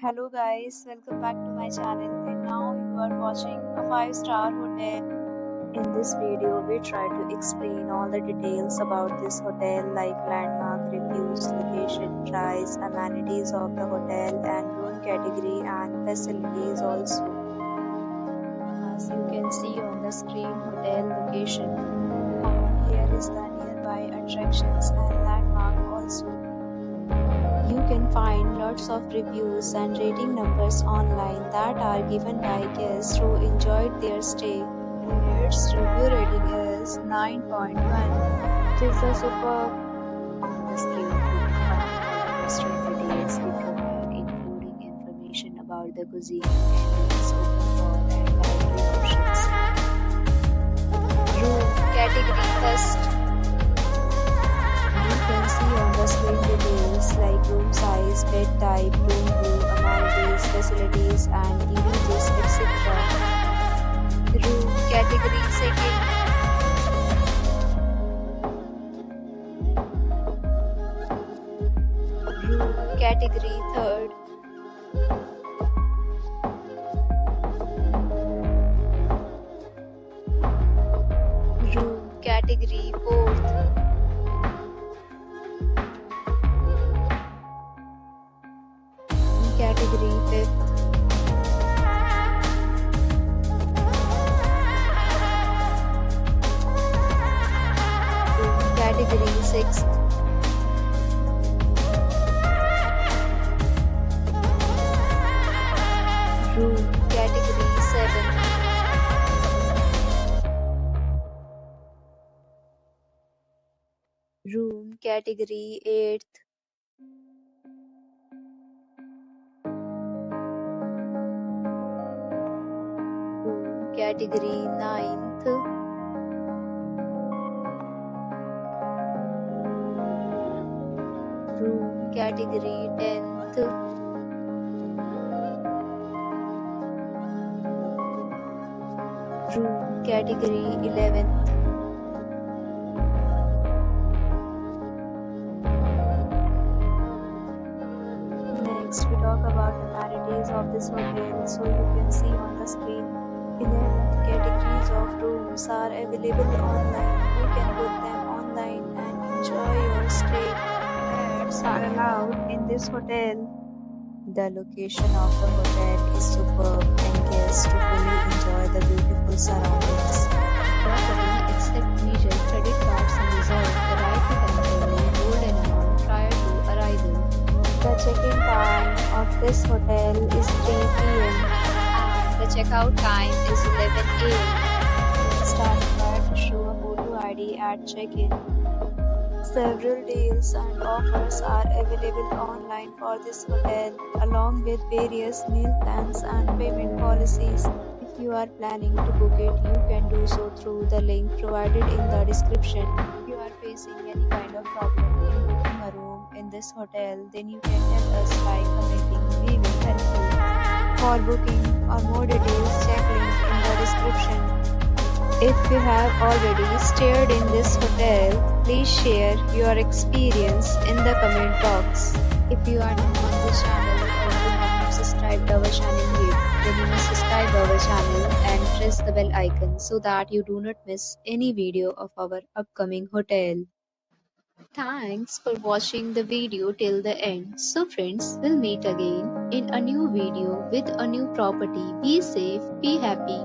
Hello guys, welcome back to my channel and now you are watching a 5-star hotel. In this video, we try to explain all the details about this hotel like landmark, reviews, location, price, amenities of the hotel and room category and facilities also. As you can see on the screen, hotel location. And here is the nearby attractions and landmark also. You can find lots of reviews and rating numbers online that are given by guests who enjoyed their stay. Its review rating is 9.1. It is a superb. On the screen, you can find restaurant details we provide, including information about the cuisine and its open for and dietary options. Room category first. You can see on the screen details like room size, bed type, room view, amenities, facilities and images, etc. Room category second. Room category third. Room category fourth. Category fifth. Room category sixth. Room category seventh. Room category eighth. Room category ninth. Room category 10th. Room category 11th. Next, we talk about amenities of this hotel. So you can see on the screen, 11 categories of rooms are available online. You can book them online and enjoy your stay. Pets are allowed in this hotel. The location of the hotel is superb and guests to fully enjoy the beautiful surroundings. Property accept major credit cards and reserve the right to temporarily hold an amount prior to arrival. The check-in time of this hotel is 3 p.m. and the checkout time is 11 a.m. Guests are required to show a photo ID at check-in. Several deals and offers are available online for this hotel, along with various meal plans and payment policies. If you are planning to book it, you can do so through the link provided in the description. If you are facing any kind of problem in booking a room in this hotel, then you can tell us by commenting. We will help you. For booking or more details, check link in the description. If you have already stayed in this hotel, please share your experience in the comment box. If you are new on this channel or you have not subscribed our channel yet, then you must subscribe our channel and press the bell icon so that you do not miss any video of our upcoming hotel. Thanks for watching the video till the end. So friends, we'll meet again in a new video with a new property. Be safe, be happy.